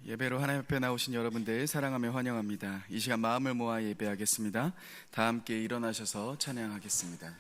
예배로 하나님 앞에 나오신 여러분들 사랑하며 환영합니다. 이 시간 마음을 모아 예배하겠습니다. 다 함께 일어나셔서 찬양하겠습니다.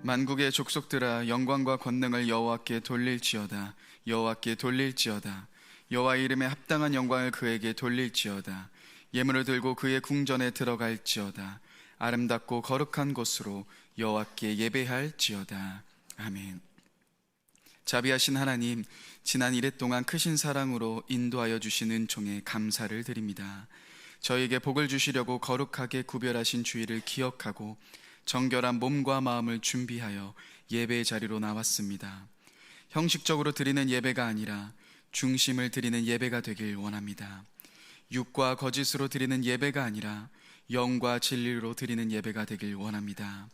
만국의 족속들아, 영광과 권능을 여호와께 돌릴지어다. 여호와께 돌릴지어다. 여호와 이름에 합당한 영광을 그에게 돌릴지어다. 예물을 들고 그의 궁전에 들어갈지어다. 아름답고 거룩한 곳으로 여호와께 예배할지어다. 아멘. 자비하신 하나님, 지난 이래 동안 크신 사랑으로 인도하여 주신 은총에 감사를 드립니다. 저에게 복을 주시려고 거룩하게 구별하신 주의를 기억하고 정결한 몸과 마음을 준비하여 예배의 자리로 나왔습니다. 형식적으로 드리는 예배가 아니라 중심을 드리는 예배가 되길 원합니다. 육과 거짓으로 드리는 예배가 아니라 영과 진리로 드리는 예배가 되길 원합니다.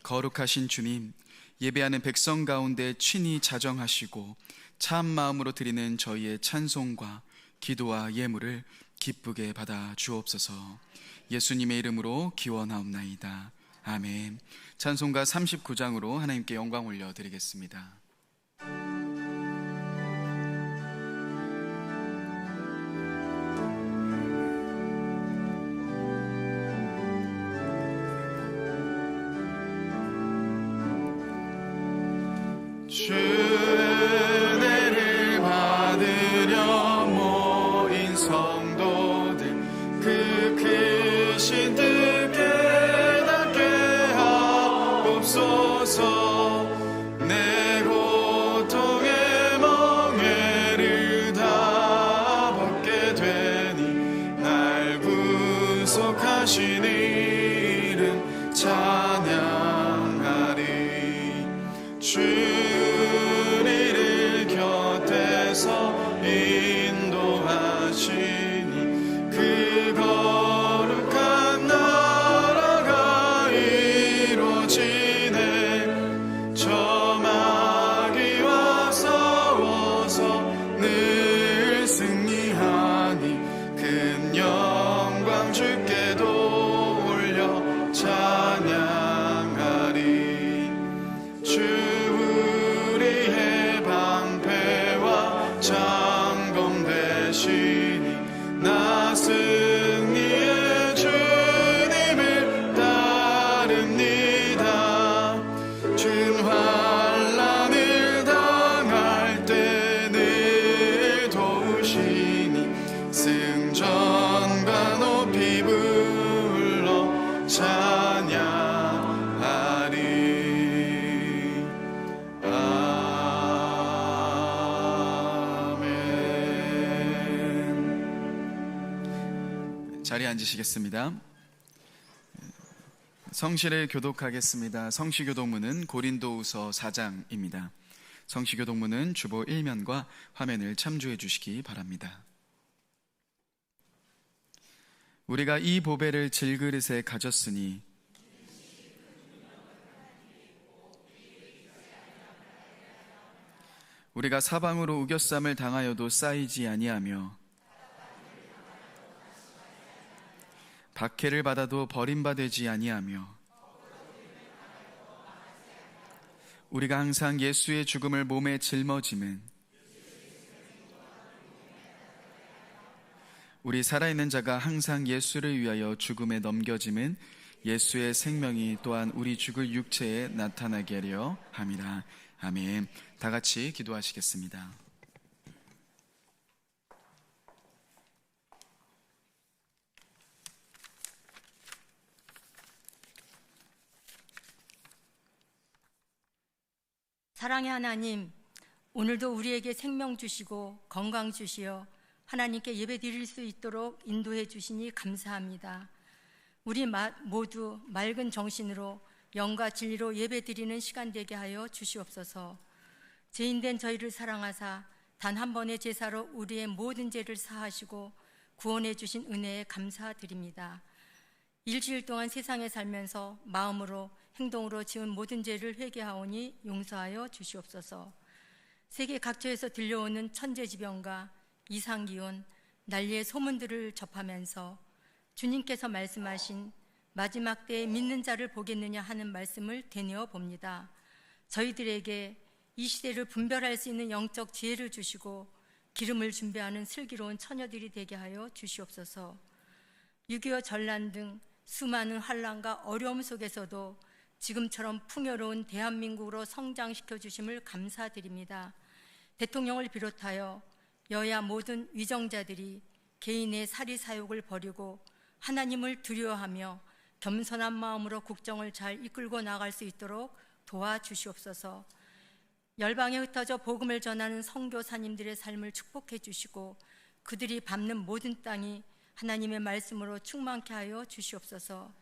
거룩하신 주님, 예배하는 백성 가운데 친히 자정하시고 참 마음으로 드리는 저희의 찬송과 기도와 예물을 기쁘게 받아 주옵소서. 예수님의 이름으로 기원하옵나이다. 아멘. 찬송가 39장으로 하나님께 영광 올려드리겠습니다. 주 은혜를 받으려 모인 성도들, 그 크신 뜻 깨닫게 하옵소서. 내 고통의 멍에를 다 벗게 되니 날 구속하신 이름 찬양하리. 주리를 곁에서 인도하시니 그 거룩한 나라가 이루어지네. 저 마귀와 싸워서 늘 승리하니 큰 영광 주께 돌려 찬양하리. 주 우리의 방패와 장검 되시니 나 승리의 주님을 따릅니다. 준 환난을 당할 때 늘 도우시니 승전과 높이 불러 찬양하리. 자리에 앉으시겠습니다. 성시를 교독하겠습니다. 성시교독문은 고린도후서 4장입니다. 성시교독문은 주보 1면과 화면을 참조해 주시기 바랍니다. 우리가 이 보배를 질그릇에 가졌으니 우리가 사방으로 우겨쌈을 당하여도 쌓이지 아니하며 박해를 받아도 버림받지 아니하며 우리가 항상 예수의 죽음을 몸에 짊어짐은 우리 살아있는 자가 항상 예수를 위하여 죽음에 넘겨짐은 예수의 생명이 또한 우리 죽을 육체에 나타나게 하려 함이라. 아멘. 다 같이 기도하시겠습니다. 사랑의 하나님, 오늘도 우리에게 생명 주시고 건강 주시어 하나님께 예배 드릴 수 있도록 인도해 주시니 감사합니다. 우리 모두 맑은 정신으로 영과 진리로 예배 드리는 시간 되게 하여 주시옵소서. 죄인된 저희를 사랑하사 단 한 번의 제사로 우리의 모든 죄를 사하시고 구원해 주신 은혜에 감사드립니다. 일주일 동안 세상에 살면서 마음으로 행동으로 지은 모든 죄를 회개하오니 용서하여 주시옵소서. 세계 각처에서 들려오는 천재지변과 이상기온, 난리의 소문들을 접하면서 주님께서 말씀하신 마지막 때에 믿는 자를 보겠느냐 하는 말씀을 되뇌어 봅니다. 저희들에게 이 시대를 분별할 수 있는 영적 지혜를 주시고 기름을 준비하는 슬기로운 처녀들이 되게 하여 주시옵소서. 6.25 전란 등 수많은 환난과 어려움 속에서도 지금처럼 풍요로운 대한민국으로 성장시켜 주심을 감사드립니다. 대통령을 비롯하여 여야 모든 위정자들이 개인의 사리사욕을 버리고 하나님을 두려워하며 겸손한 마음으로 국정을 잘 이끌고 나갈 수 있도록 도와주시옵소서. 열방에 흩어져 복음을 전하는 선교사님들의 삶을 축복해 주시고 그들이 밟는 모든 땅이 하나님의 말씀으로 충만케 하여 주시옵소서.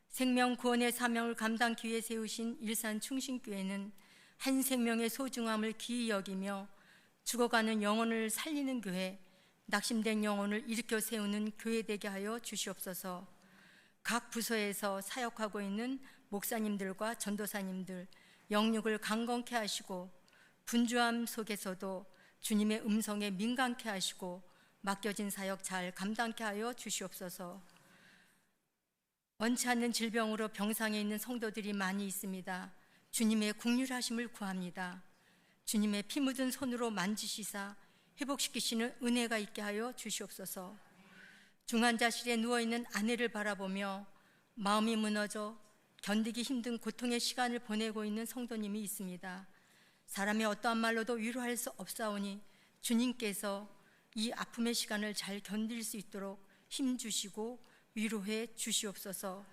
생명 구원의 사명을 감당하기 위해 세우신 일산 충신교회는 한 생명의 소중함을 기이 여기며 죽어가는 영혼을 살리는 교회, 낙심된 영혼을 일으켜 세우는 교회 되게 하여 주시옵소서. 각 부서에서 사역하고 있는 목사님들과 전도사님들 영육을 강건케 하시고 분주함 속에서도 주님의 음성에 민감케 하시고 맡겨진 사역 잘 감당케 하여 주시옵소서. 원치 않는 질병으로 병상에 있는 성도들이 많이 있습니다. 주님의 긍휼하심을 구합니다. 주님의 피 묻은 손으로 만지시사 회복시키시는 은혜가 있게 하여 주시옵소서. 중환자실에 누워있는 아내를 바라보며 마음이 무너져 견디기 힘든 고통의 시간을 보내고 있는 성도님이 있습니다. 사람의 어떠한 말로도 위로할 수 없사오니 주님께서 이 아픔의 시간을 잘 견딜 수 있도록 힘주시고 위로해 주시옵소서.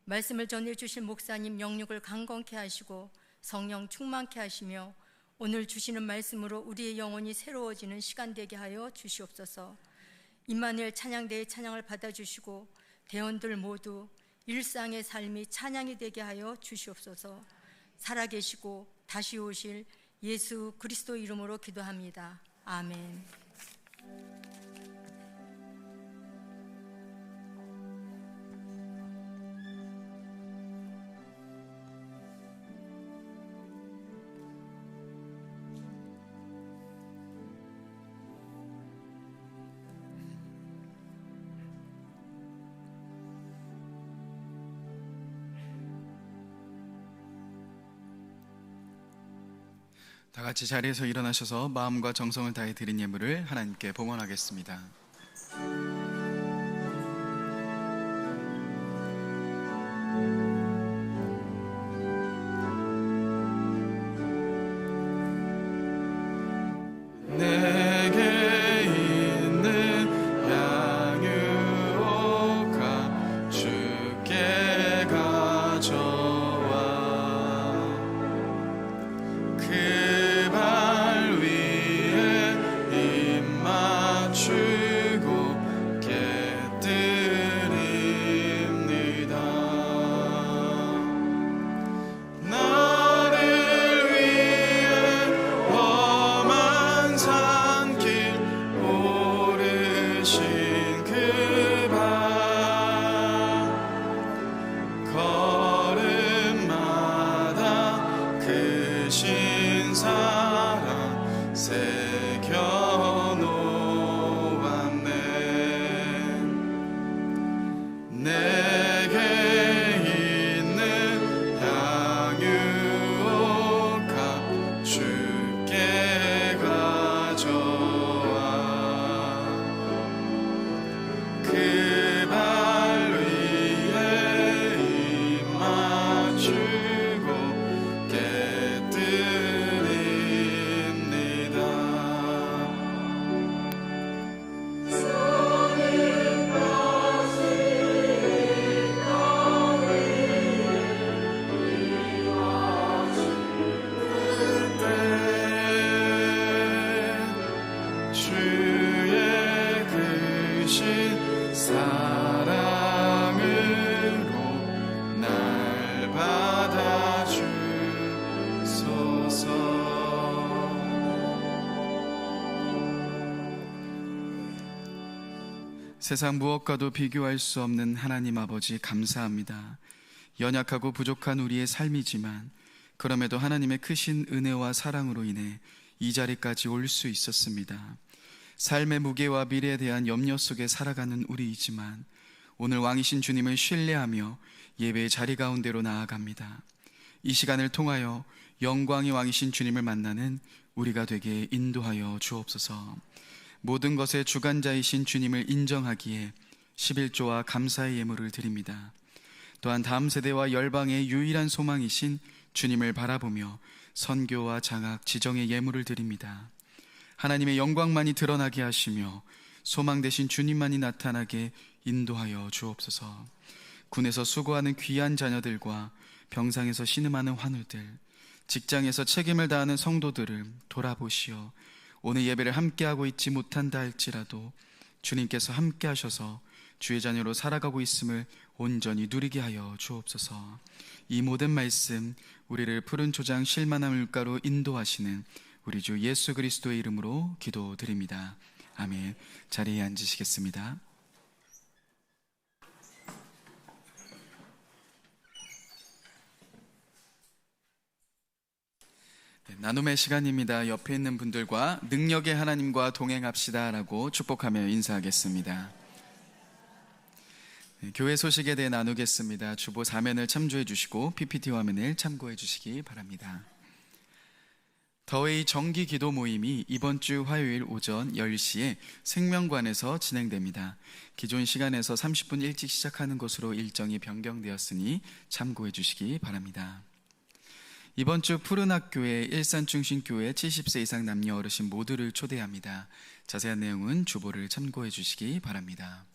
말씀을 전해 주실 목사님 영육을 강건케 하시고 성령 충만케 하시며 오늘 주시는 말씀으로 우리의 영혼이 새로워지는 시간 되게 하여 주시옵소서. 임마누엘 찬양대의 찬양을 받아주시고 대원들 모두 일상의 삶이 찬양이 되게 하여 주시옵소서. 살아계시고 다시 오실 예수 그리스도 이름으로 기도합니다. 아멘. 다 같이 자리에서 일어나셔서 마음과 정성을 다해 드린 예물을 하나님께 봉헌하겠습니다. 내게 있는 양유오가 주께 가져와 발 위에 입 맞추고 깨뜨립니다. 주의 크신 사랑으로 날 받아주소서. 세상 무엇과도 비교할 수 없는 하나님 아버지 감사합니다. 연약하고 부족한 우리의 삶이지만 그럼에도 하나님의 크신 은혜와 사랑으로 인해 이 자리까지 올 수 있었습니다. 삶의 무게와 미래에 대한 염려 속에 살아가는 우리이지만 오늘 왕이신 주님을 신뢰하며 예배의 자리 가운데로 나아갑니다. 이 시간을 통하여 영광의 왕이신 주님을 만나는 우리가 되게 인도하여 주옵소서. 모든 것의 주관자이신 주님을 인정하기에 11조와 감사의 예물을 드립니다. 또한 다음 세대와 열방의 유일한 소망이신 주님을 바라보며 선교와 장학, 지정의 예물을 드립니다. 하나님의 영광만이 드러나게 하시며 소망 되신 주님만이 나타나게 인도하여 주옵소서. 군에서 수고하는 귀한 자녀들과 병상에서 신음하는 환우들, 직장에서 책임을 다하는 성도들을 돌아보시어 오늘 예배를 함께하고 있지 못한다 할지라도 주님께서 함께 하셔서 주의 자녀로 살아가고 있음을 온전히 누리게 하여 주옵소서. 이 모든 말씀 우리를 푸른 초장 실만한 물가로 인도하시는 우리 주 예수 그리스도의 이름으로 기도드립니다. 아멘. 자리에 앉으시겠습니다. 나눔의 시간입니다. 옆에 있는 분들과 능력의 하나님과 동행합시다 라고 축복하며 인사하겠습니다. 교회 소식에 대해 나누겠습니다. 주보 4면을 참조해 주시고 PPT 화면을 참고해 주시기 바랍니다. 더웨이 정기 기도 모임이 이번 주 화요일 오전 10시에 생명관에서 진행됩니다. 기존 시간에서 30분 일찍 시작하는 것으로 일정이 변경되었으니 참고해 주시기 바랍니다. 이번 주 푸른학교의 일산중심교회 70세 이상 남녀 어르신 모두를 초대합니다. 자세한 내용은 주보를 참고해 주시기 바랍니다.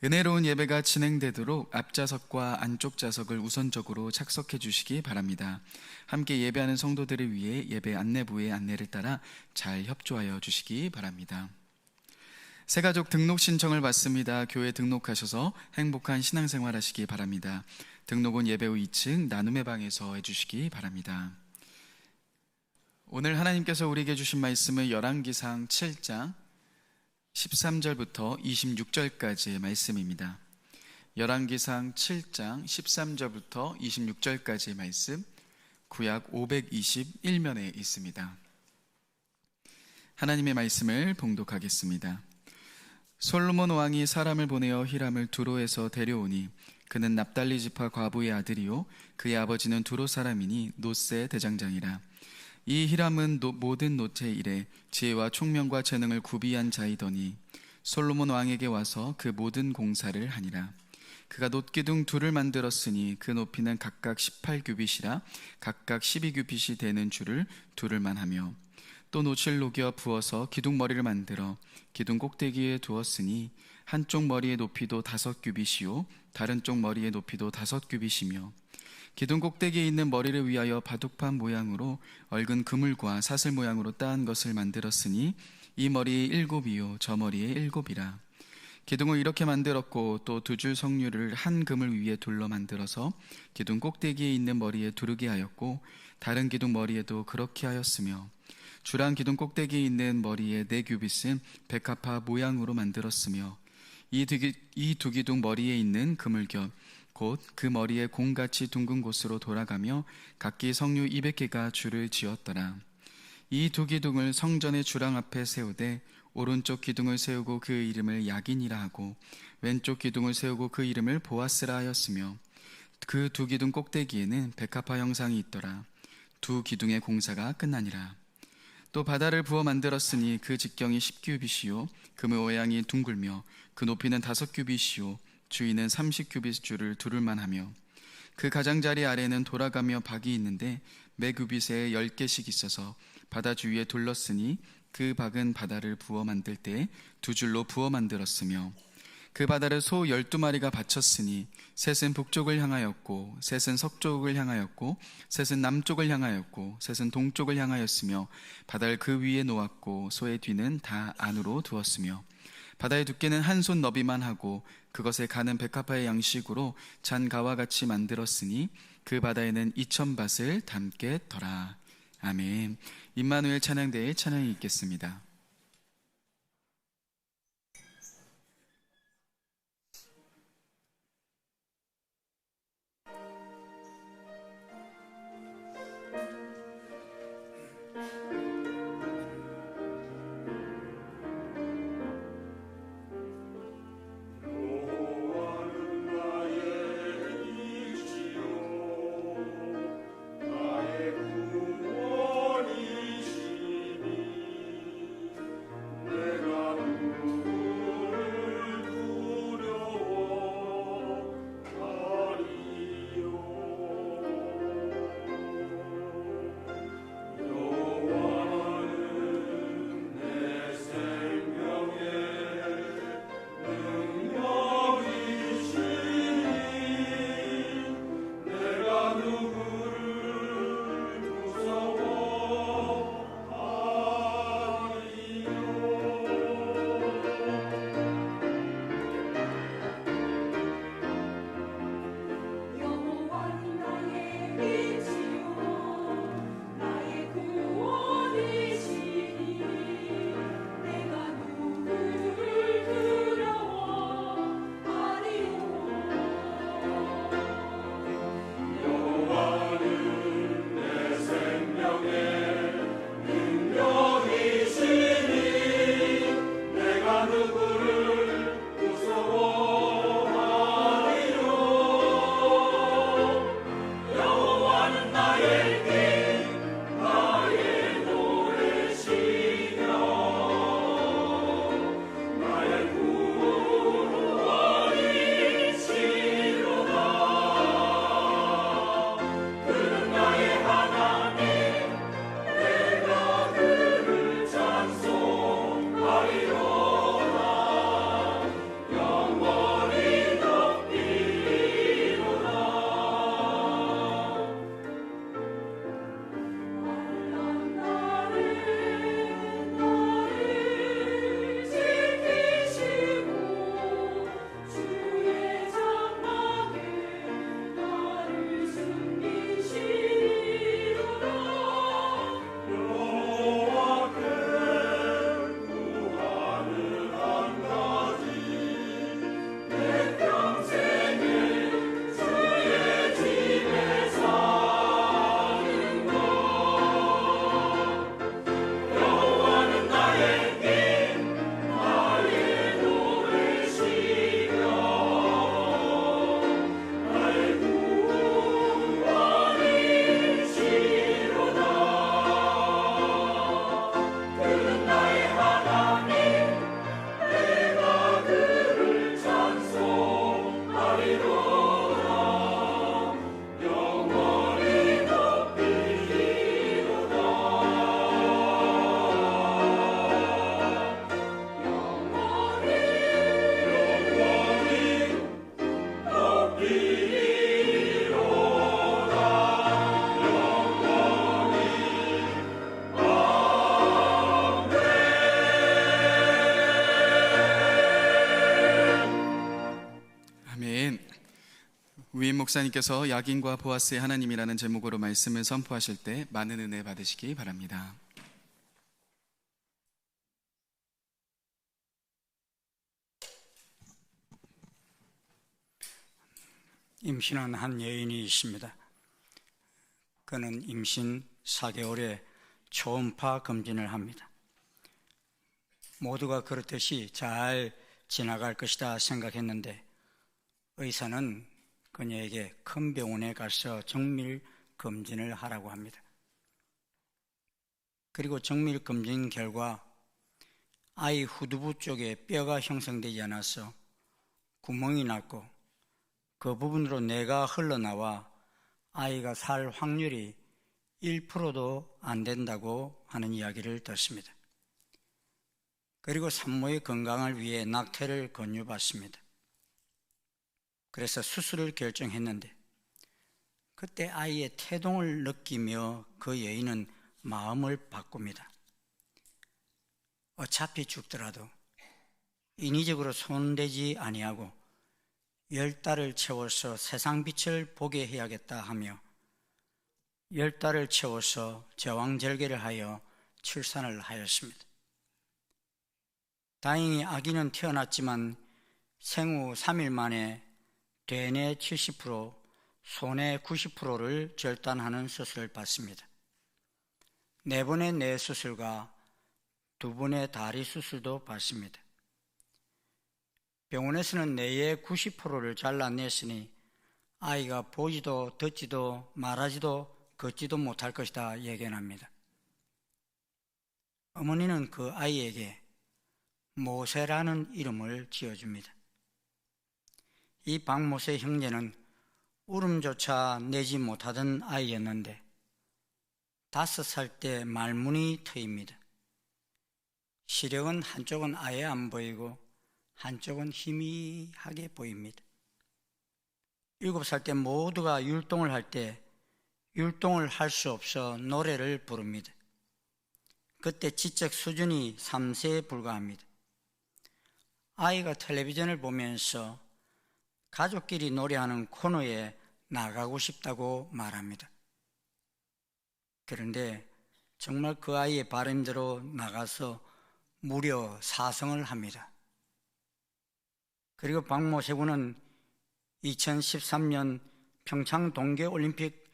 은혜로운 예배가 진행되도록 앞좌석과 안쪽 좌석을 우선적으로 착석해 주시기 바랍니다. 함께 예배하는 성도들을 위해 예배 안내부의 안내를 따라 잘 협조하여 주시기 바랍니다. 새가족 등록 신청을 받습니다. 교회 등록하셔서 행복한 신앙생활 하시기 바랍니다. 등록은 예배 후 2층 나눔의 방에서 해주시기 바랍니다. 오늘 하나님께서 우리에게 주신 말씀은 열왕기상 7장 13절부터 26절까지의 말씀입니다. 열왕기상 7장 13절부터 26절까지의 말씀, 구약 521면에 있습니다. 하나님의 말씀을 봉독하겠습니다. 솔로몬 왕이 사람을 보내어 히람을 두로에서 데려오니 그는 납달리 지파 과부의 아들이요 그의 아버지는 두로 사람이니 노세 대장장이라. 이 히람은 모든 노체 일에 지혜와 총명과 재능을 구비한 자이더니 솔로몬 왕에게 와서 그 모든 공사를 하니라. 그가 놋기둥 둘을 만들었으니 그 높이는 각각 18규빗이라 각각 12규빗이 되는 줄을 두를만 하며 또 놋을 녹여 부어서 기둥 머리를 만들어 기둥 꼭대기에 두었으니 한쪽 머리의 높이도 5규빗이요 다른 쪽 머리의 높이도 5규빗이며 기둥 꼭대기에 있는 머리를 위하여 바둑판 모양으로 얽은 그물과 사슬 모양으로 따은 것을 만들었으니 이 머리에 7이요 저 머리에 7이라. 기둥을 이렇게 만들었고 또 2줄 석류를 한 그물 위에 둘러 만들어서 기둥 꼭대기에 있는 머리에 두르게 하였고 다른 기둥 머리에도 그렇게 하였으며 주랑 기둥 꼭대기에 있는 머리에 4규빗은 백합화 모양으로 만들었으며 이 두 기둥 머리에 있는 그물겹 곧 그 머리에 공같이 둥근 곳으로 돌아가며 각기 석류 200개가 줄을 지었더라. 이 두 기둥을 성전의 주랑 앞에 세우되 오른쪽 기둥을 세우고 그 이름을 야긴이라 하고 왼쪽 기둥을 세우고 그 이름을 보아스라 하였으며 그 두 기둥 꼭대기에는 백합화 형상이 있더라. 두 기둥의 공사가 끝나니라. 또 바다를 부어 만들었으니 그 직경이 10규빗이요 그 모양이 둥글며 그 높이는 5규빗이요 주위는 30규빗 줄을 두를만 하며 그 가장자리 아래는 돌아가며 박이 있는데 매 규빗에 10개씩 있어서 바다 주위에 둘렀으니 그 박은 바다를 부어 만들 때 2줄로 부어 만들었으며 그 바다를 소 12마리가 바쳤으니 셋은 북쪽을 향하였고 셋은 서쪽을 향하였고 셋은 남쪽을 향하였고 셋은 동쪽을 향하였으며 바다를 그 위에 놓았고 소의 뒤는 다 안으로 두었으며 바다의 두께는 한 손 너비만 하고 그것에 가는 백합화의 양식으로 잔가와 같이 만들었으니 그 바다에는 2000밭을 담게 했더라. 아멘. 임마누엘 찬양대의 찬양이 있겠습니다. 위임 목사님께서 야긴과 보아스의 하나님이라는 제목으로 말씀을 선포하실 때 많은 은혜 받으시기 바랍니다. 임신한 한 여인이 있습니다. 그는 임신 4개월에 초음파 검진을 합니다. 모두가 그렇듯이 잘 지나갈 것이다 생각했는데 의사는 그녀에게 큰 병원에 가서 정밀 검진을 하라고 합니다. 그리고 정밀 검진 결과 아이 후두부 쪽에 뼈가 형성되지 않아서 구멍이 났고 그 부분으로 뇌가 흘러나와 아이가 살 확률이 1%도 안 된다고 하는 이야기를 듣습니다. 그리고 산모의 건강을 위해 낙태를 권유받습니다. 그래서 수술을 결정했는데 그때 아이의 태동을 느끼며 그 여인은 마음을 바꿉니다. 어차피 죽더라도 인위적으로 손대지 아니하고 10달을 채워서 세상 빛을 보게 해야겠다 하며 10달을 채워서 제왕절개를 하여 출산을 하였습니다. 다행히 아기는 태어났지만 생후 3일 만에 대뇌 70%, 소뇌 90%를 절단하는 수술을 받습니다. 4번의 뇌 수술과 2번의 다리 수술도 받습니다. 병원에서는 뇌의 90%를 잘라냈으니 아이가 보지도 듣지도 말하지도 걷지도 못할 것이다 예견합니다. 어머니는 그 아이에게 모세라는 이름을 지어줍니다. 이 박모세 형제는 울음조차 내지 못하던 아이였는데 5살 때 말문이 트입니다. 시력은 한쪽은 아예 안 보이고 한쪽은 희미하게 보입니다. 7살 때 모두가 율동을 할 때 율동을 할 수 없어 노래를 부릅니다. 그때 지적 수준이 3세에 불과합니다. 아이가 텔레비전을 보면서 가족끼리 노래하는 코너에 나가고 싶다고 말합니다. 그런데 정말 그 아이의 바람대로 나가서 무려 4승을 합니다. 그리고 박모세군은 2013년 평창 동계올림픽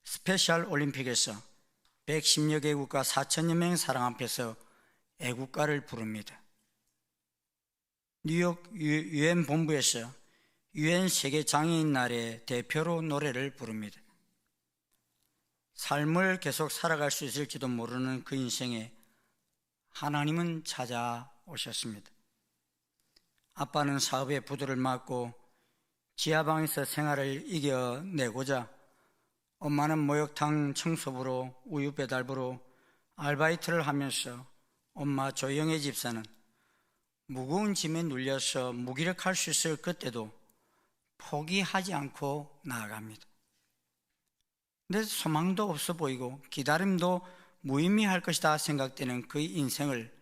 스페셜 올림픽에서 110여 개국가 4천여 명 사람 앞에서 애국가를 부릅니다. 뉴욕 유엔 본부에서 유엔 세계 장애인 날에 대표로 노래를 부릅니다. 삶을 계속 살아갈 수 있을지도 모르는 그 인생에 하나님은 찾아오셨습니다. 아빠는 사업에 부도를 맞고 지하방에서 생활을 이겨내고자 엄마는 목욕탕 청소부로 우유 배달부로 아르바이트를 하면서 엄마 조영애 집사는 무거운 짐에 눌려서 무기력할 수 있을 그때도 포기하지 않고 나아갑니다. 근데 소망도 없어 보이고 기다림도 무의미할 것이다 생각되는 그의 인생을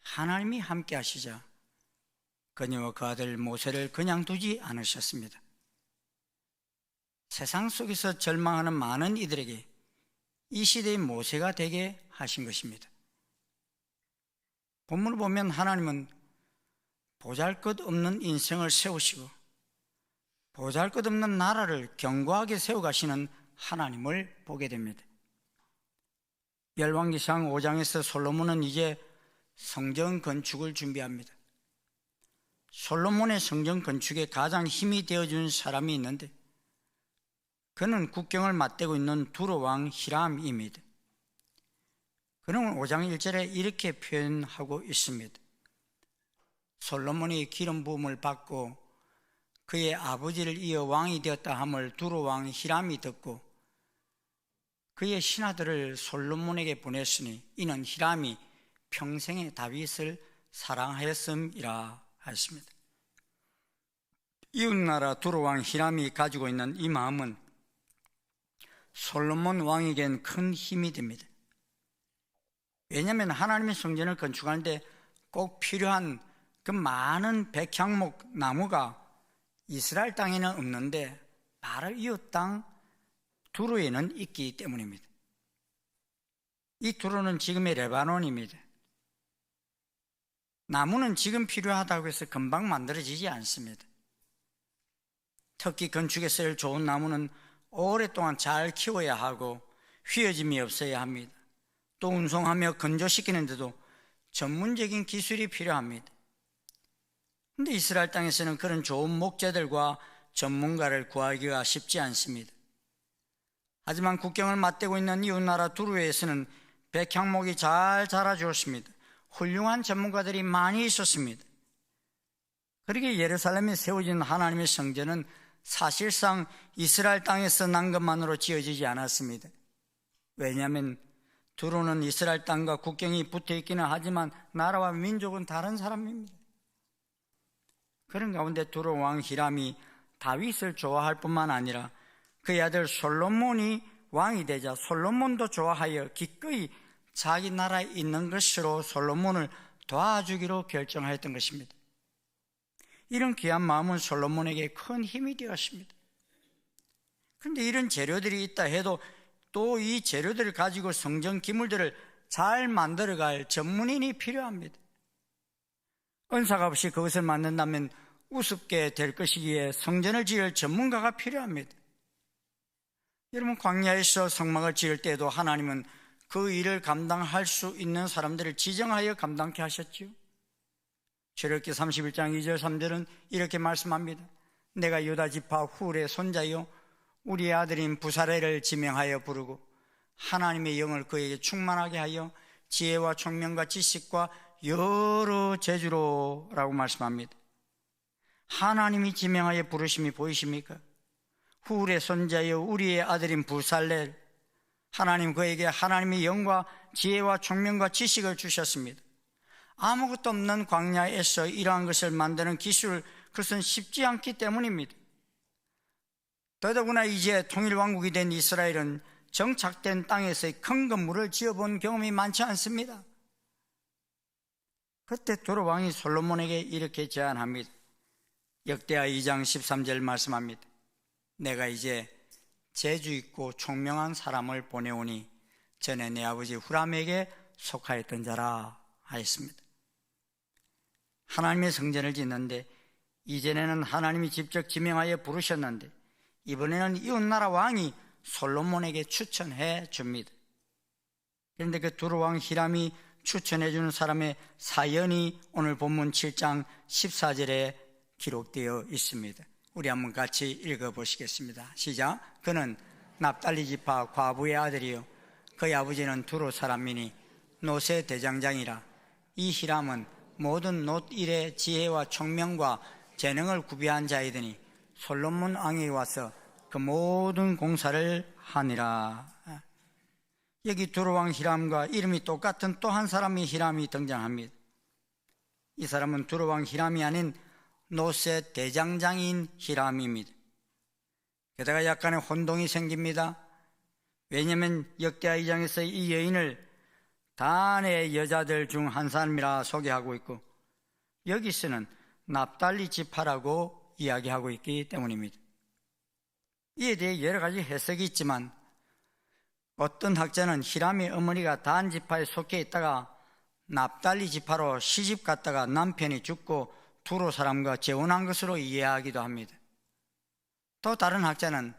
하나님이 함께 하시자 그녀와 그 아들 모세를 그냥 두지 않으셨습니다. 세상 속에서 절망하는 많은 이들에게 이 시대의 모세가 되게 하신 것입니다. 본문을 보면 하나님은 보잘것없는 인생을 세우시고 보잘것없는 나라를 견고하게 세워가시는 하나님을 보게 됩니다. 열왕기상 5장에서 솔로몬은 이제 성전 건축을 준비합니다. 솔로몬의 성전 건축에 가장 힘이 되어준 사람이 있는데 그는 국경을 맞대고 있는 두로왕 히람입니다. 그는 5장 1절에 이렇게 표현하고 있습니다. 솔로몬이 기름 부음을 받고 그의 아버지를 이어 왕이 되었다 함을 두로왕 히람이 듣고 그의 신하들을 솔로몬에게 보냈으니 이는 히람이 평생에 다윗을 사랑하였음이라 하였습니다. 이웃나라 두로왕 히람이 가지고 있는 이 마음은 솔로몬 왕에겐 큰 힘이 됩니다. 왜냐하면 하나님의 성전을 건축하는데 꼭 필요한 그 많은 백향목 나무가 이스라엘 땅에는 없는데 바로 이웃 땅 두로에는 있기 때문입니다. 이 두로는 지금의 레바논입니다. 나무는 지금 필요하다고 해서 금방 만들어지지 않습니다. 특히 건축에 쓸 좋은 나무는 오랫동안 잘 키워야 하고 휘어짐이 없어야 합니다. 또 운송하며 건조시키는데도 전문적인 기술이 필요합니다. 그런데 이스라엘 땅에서는 그런 좋은 목재들과 전문가를 구하기가 쉽지 않습니다. 하지만 국경을 맞대고 있는 이웃나라 두루에서는 백향목이 잘 자라주었습니다. 훌륭한 전문가들이 많이 있었습니다. 그러기에 예루살렘에 세워진 하나님의 성전은 사실상 이스라엘 땅에서 난 것만으로 지어지지 않았습니다. 왜냐하면 두로는 이스라엘 땅과 국경이 붙어 있기는 하지만 나라와 민족은 다른 사람입니다. 그런 가운데 두로 왕 히람이 다윗을 좋아할 뿐만 아니라 그의 아들 솔로몬이 왕이 되자 솔로몬도 좋아하여 기꺼이 자기 나라에 있는 것으로 솔로몬을 도와주기로 결정하였던 것입니다. 이런 귀한 마음은 솔로몬에게 큰 힘이 되었습니다. 그런데 이런 재료들이 있다 해도 또 이 재료들을 가지고 성전 기물들을 잘 만들어갈 전문인이 필요합니다. 은사가 없이 그것을 만든다면 우습게 될 것이기에 성전을 지을 전문가가 필요합니다. 여러분, 광야에서 성막을 지을 때에도 하나님은 그 일을 감당할 수 있는 사람들을 지정하여 감당케 하셨지요. 출애굽기 31장 2절 3절은 이렇게 말씀합니다. 내가 유다 지파 훌의 손자요 우리의 아들인 부사레를 지명하여 부르고 하나님의 영을 그에게 충만하게 하여 지혜와 총명과 지식과 여러 재주로 라고 말씀합니다. 하나님이 지명하여 부르심이 보이십니까? 훌의 손자여 우리의 아들인 부살렐, 하나님 그에게 하나님의 영과 지혜와 총명과 지식을 주셨습니다. 아무것도 없는 광야에서 이러한 것을 만드는 기술, 그것은 쉽지 않기 때문입니다. 더더구나 이제 통일왕국이 된 이스라엘은 정착된 땅에서의 큰 건물을 지어본 경험이 많지 않습니다. 그때 두로 왕이 솔로몬에게 이렇게 제안합니다. 역대하 2장 13절 말씀합니다. 내가 이제 재주 있고 총명한 사람을 보내오니 전에 내 아버지 후람에게 속하였던 자라 하였습니다. 하나님의 성전을 짓는데 이전에는 하나님이 직접 지명하여 부르셨는데 이번에는 이웃나라 왕이 솔로몬에게 추천해 줍니다. 그런데 그 두로 왕 히람이 추천해 주는 사람의 사연이 오늘 본문 7장 14절에 기록되어 있습니다. 우리 한번 같이 읽어보시겠습니다. 시작. 그는 납달리 지파 과부의 아들이요 그의 아버지는 두로 사람이니 놋의 대장장이라. 이 히람은 모든 놋 일의 지혜와 총명과 재능을 구비한 자이더니 솔로몬 왕이 와서 그 모든 공사를 하니라. 여기 두로 왕 히람과 이름이 똑같은 또 한 사람의 히람이 등장합니다. 이 사람은 두로 왕 히람이 아닌 놋의 대장장인 히람입니다. 게다가 약간의 혼동이 생깁니다. 왜냐하면 역대하 2장에서 이 여인을 단의 여자들 중 한 사람이라 소개하고 있고 여기서는 납달리 지파라고 이야기하고 있기 때문입니다. 이에 대해 여러 가지 해석이 있지만 어떤 학자는 히람의 어머니가 단 지파에 속해 있다가 납달리 지파로 시집 갔다가 남편이 죽고 두로 사람과 재혼한 것으로 이해하기도 합니다. 또 다른 학자는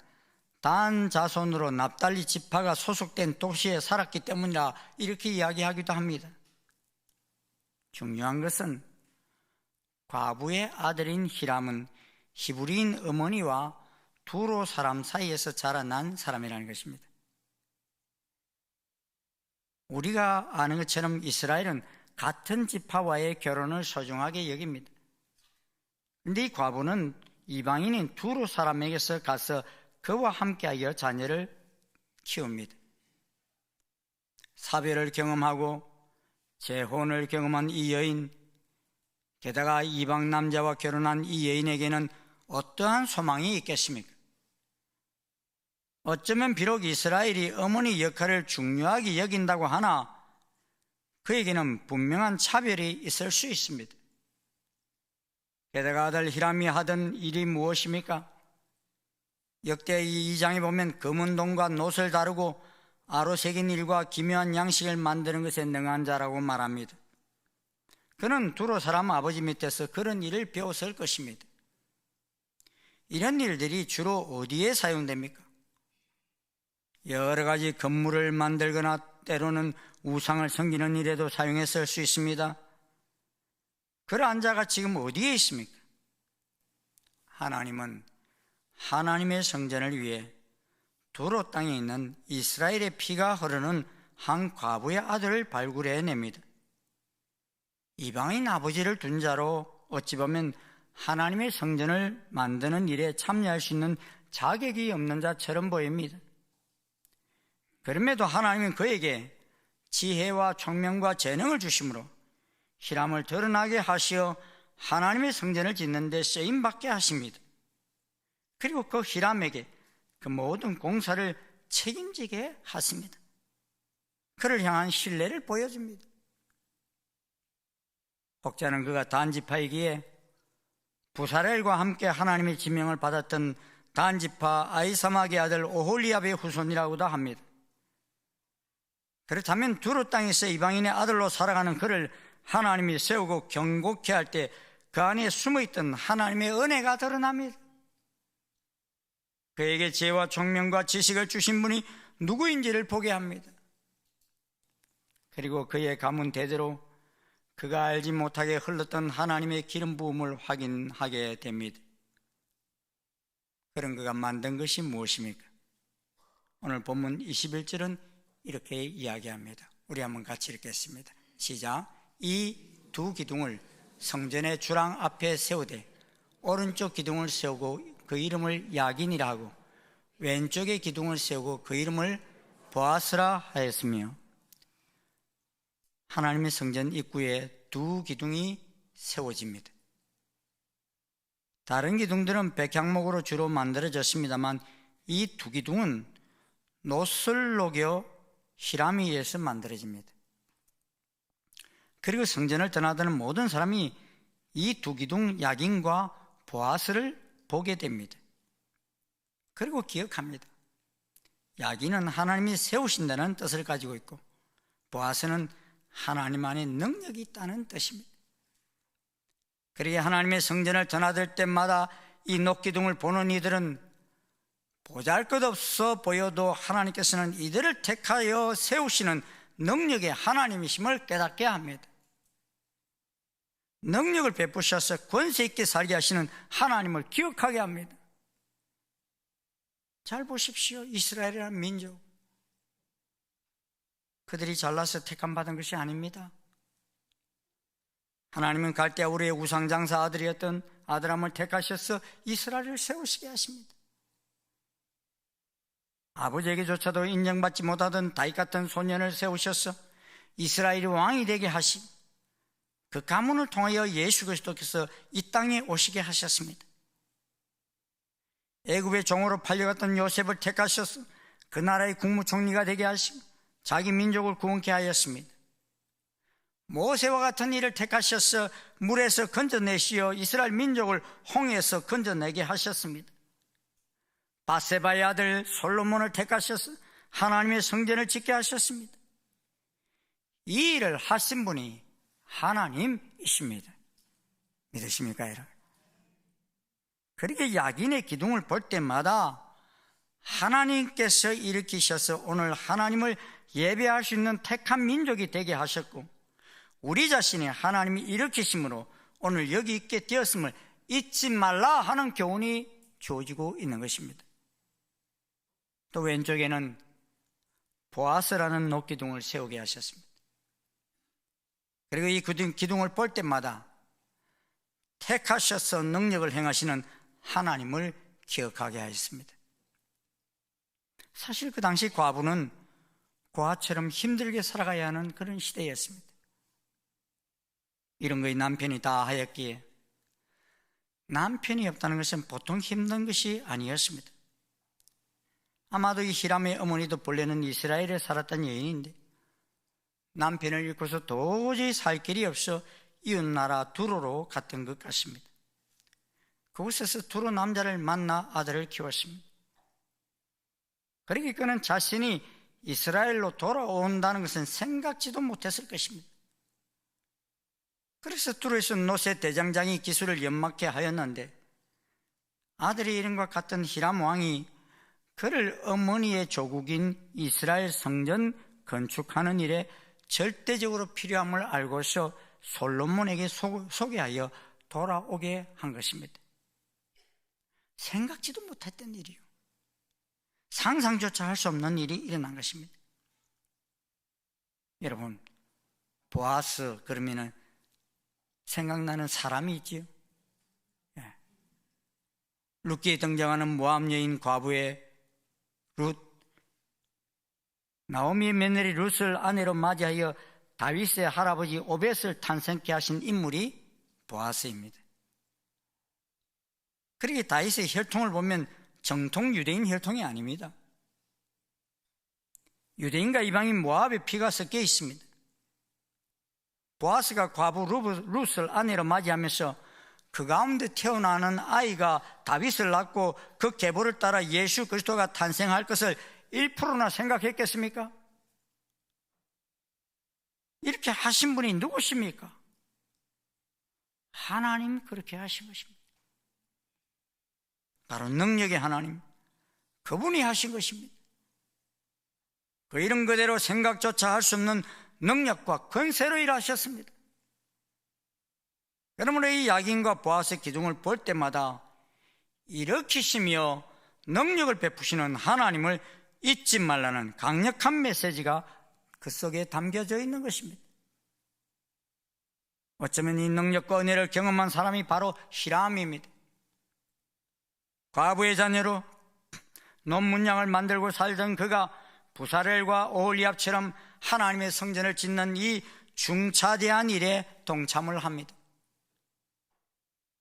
단 자손으로 납달리 지파가 소속된 도시에 살았기 때문이라 이렇게 이야기하기도 합니다. 중요한 것은 과부의 아들인 히람은 히브리인 어머니와 두로 사람 사이에서 자라난 사람이라는 것입니다. 우리가 아는 것처럼 이스라엘은 같은 지파와의 결혼을 소중하게 여깁니다. 그런데 이 과부는 이방인인 두로 사람에게서 가서 그와 함께하여 자녀를 키웁니다. 사별을 경험하고 재혼을 경험한 이 여인, 게다가 이방 남자와 결혼한 이 여인에게는 어떠한 소망이 있겠습니까? 어쩌면 비록 이스라엘이 어머니 역할을 중요하게 여긴다고 하나 그에게는 분명한 차별이 있을 수 있습니다. 게다가 아들 히람이 하던 일이 무엇입니까? 역대 2장에 보면 금은동과 놋을 다루고 아로새긴 일과 기묘한 양식을 만드는 것에 능한 자라고 말합니다. 그는 두로 사람 아버지 밑에서 그런 일을 배웠을 것입니다. 이런 일들이 주로 어디에 사용됩니까? 여러 가지 건물을 만들거나 때로는 우상을 섬기는 일에도 사용했을 수 있습니다. 그러한 자가 지금 어디에 있습니까? 하나님은 하나님의 성전을 위해 두로 땅에 있는 이스라엘의 피가 흐르는 한 과부의 아들을 발굴해냅니다. 이방인 아버지를 둔 자로 어찌 보면 하나님의 성전을 만드는 일에 참여할 수 있는 자격이 없는 자처럼 보입니다. 그럼에도 하나님은 그에게 지혜와 총명과 재능을 주심으로 히람을 드러나게 하시어 하나님의 성전을 짓는 데 쓰임받게 하십니다. 그리고 그 히람에게 그 모든 공사를 책임지게 하십니다. 그를 향한 신뢰를 보여줍니다. 혹자는 그가 단지파이기에 부사렐과 함께 하나님의 지명을 받았던 단지파 아이사막의 아들 오홀리압의 후손이라고도 합니다. 그렇다면 두루 땅에서 이방인의 아들로 살아가는 그를 하나님이 세우고 경고케 할 때 그 안에 숨어있던 하나님의 은혜가 드러납니다. 그에게 지혜와 총명과 지식을 주신 분이 누구인지를 보게 합니다. 그리고 그의 가문 대대로 그가 알지 못하게 흘렀던 하나님의 기름 부음을 확인하게 됩니다. 그런 그가 만든 것이 무엇입니까? 오늘 본문 21절은 이렇게 이야기합니다. 우리 한번 같이 읽겠습니다. 시작. 이 두 기둥을 성전의 주랑 앞에 세우되 오른쪽 기둥을 세우고 그 이름을 야긴이라 하고 왼쪽의 기둥을 세우고 그 이름을 보아스라 하였으며, 하나님의 성전 입구에 두 기둥이 세워집니다. 다른 기둥들은 백향목으로 주로 만들어졌습니다만 이 두 기둥은 노슬 녹여 히람에 의해서 만들어집니다. 그리고 성전을 떠나드는 모든 사람이 이 두 기둥 야긴과 보아스를 보게 됩니다. 그리고 기억합니다. 야긴은 하나님이 세우신다는 뜻을 가지고 있고 보아스는 하나님 안에 능력이 있다는 뜻입니다. 그러기에 하나님의 성전을 드나들 때마다 이 녹기둥을 보는 이들은 보잘것없어 보여도 하나님께서는 이들을 택하여 세우시는 능력의 하나님이심을 깨닫게 합니다. 능력을 베푸셔서 권세 있게 살게 하시는 하나님을 기억하게 합니다. 잘 보십시오. 이스라엘이라는 민족, 그들이 잘나서 택함 받은 것이 아닙니다. 하나님은 갈대아 우리의 우상장사 아들이었던 아드람을 택하셔서 이스라엘을 세우시게 하십니다. 아버지에게조차도 인정받지 못하던 다윗 같은 소년을 세우셔서 이스라엘이 왕이 되게 하시고 그 가문을 통하여 예수 그리스도께서 이 땅에 오시게 하셨습니다. 애굽의 종으로 팔려갔던 요셉을 택하셔서 그 나라의 국무총리가 되게 하시고 자기 민족을 구원케 하였습니다. 모세와 같은 이를 택하셔서 물에서 건져내시어 이스라엘 민족을 홍해에서 건져내게 하셨습니다. 바세바의 아들 솔로몬을 택하셔서 하나님의 성전을 짓게 하셨습니다. 이 일을 하신 분이 하나님이십니다. 믿으십니까, 여러분? 그렇게 야긴의 기둥을 볼 때마다 하나님께서 일으키셔서 오늘 하나님을 예배할 수 있는 택한 민족이 되게 하셨고, 우리 자신이 하나님이 일으키심으로 오늘 여기 있게 되었음을 잊지 말라 하는 교훈이 주어지고 있는 것입니다. 또 왼쪽에는 보아스라는 녹기둥을 세우게 하셨습니다. 그리고 이 기둥을 볼 때마다 택하셔서 능력을 행하시는 하나님을 기억하게 하였습니다. 사실 그 당시 과부는 고아처럼 힘들게 살아가야 하는 그런 시대였습니다. 이런 거에 남편이 다 하였기에 남편이 없다는 것은 보통 힘든 것이 아니었습니다. 아마도 이 히람의 어머니도 본래는 이스라엘에 살았던 여인인데 남편을 잃고서 도저히 살 길이 없어 이웃나라 두로로 갔던 것 같습니다. 그곳에서 두로 남자를 만나 아들을 키웠습니다. 그러기에 그는 자신이 이스라엘로 돌아온다는 것은 생각지도 못했을 것입니다. 그래서 두로에서 노세 대장장이 기술을 연막케 하였는데 아들의 이름과 같은 히람 왕이 그를 어머니의 조국인 이스라엘 성전 건축하는 일에 절대적으로 필요함을 알고서 솔로몬에게 소개하여 돌아오게 한 것입니다. 생각지도 못했던 일이요, 상상조차 할 수 없는 일이 일어난 것입니다. 여러분, 보아스 그러면은 생각나는 사람이 있지요. 룻기에 등장하는 모압 여인 과부의 룻, 나오미의 며느리 룻을 아내로 맞이하여 다윗의 할아버지 오벳을 탄생케 하신 인물이 보아스입니다. 그러기에 다윗의 혈통을 보면 정통 유대인 혈통이 아닙니다. 유대인과 이방인 모압의 피가 섞여 있습니다. 보아스가 과부 룻을 아내로 맞이하면서 그 가운데 태어나는 아이가 다윗을 낳고 그 계보를 따라 예수 그리스도가 탄생할 것을 1%나 생각했겠습니까? 이렇게 하신 분이 누구십니까? 하나님이 그렇게 하신 것입니다. 바로 능력의 하나님, 그분이 하신 것입니다. 그 이름 그대로 생각조차 할 수 없는 능력과 권세로 일하셨습니다. 그러므로 이 야긴과 보아스의 기둥을 볼 때마다 일으키시며 능력을 베푸시는 하나님을 잊지 말라는 강력한 메시지가 그 속에 담겨져 있는 것입니다. 어쩌면 이 능력과 은혜를 경험한 사람이 바로 히람입니다. 과부의 자녀로 논문양을 만들고 살던 그가 부사렐과 오홀리압처럼 하나님의 성전을 짓는 이 중차대한 일에 동참을 합니다.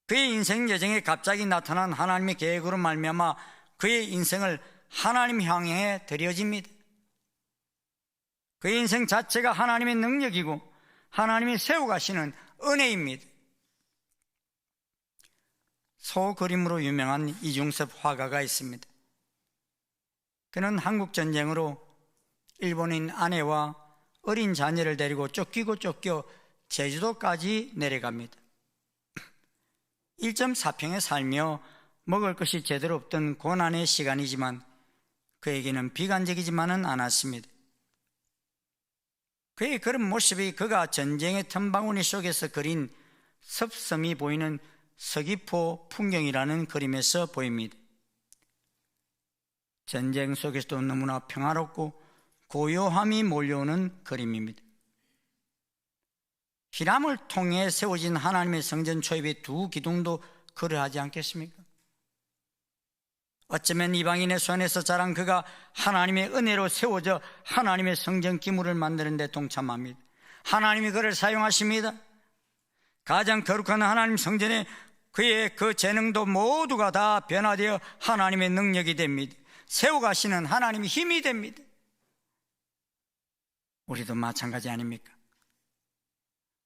그의 인생 여정에 갑자기 나타난 하나님의 계획으로 말미암아 그의 인생을 하나님 향해 드려집니다. 그의 인생 자체가 하나님의 능력이고 하나님이 세워가시는 은혜입니다. 소그림으로 유명한 이중섭 화가가 있습니다. 그는 한국전쟁으로 일본인 아내와 어린 자녀를 데리고 쫓기고 쫓겨 제주도까지 내려갑니다. 1.4평에 살며 먹을 것이 제대로 없던 고난의 시간이지만 그에게는 비관적이지만은 않았습니다. 그의 그런 모습이 그가 전쟁의 틈바구니 속에서 그린 섭섬이 보이는 서귀포 풍경이라는 그림에서 보입니다. 전쟁 속에서도 너무나 평화롭고 고요함이 몰려오는 그림입니다. 히람을 통해 세워진 하나님의 성전 초입의 두 기둥도 그러하지 않겠습니까? 어쩌면 이방인의 손에서 자란 그가 하나님의 은혜로 세워져 하나님의 성전 기물을 만드는 데 동참합니다. 하나님이 그를 사용하십니다. 가장 거룩한 하나님 성전에 그의 그 재능도 모두가 다 변화되어 하나님의 능력이 됩니다. 세워가시는 하나님의 힘이 됩니다. 우리도 마찬가지 아닙니까?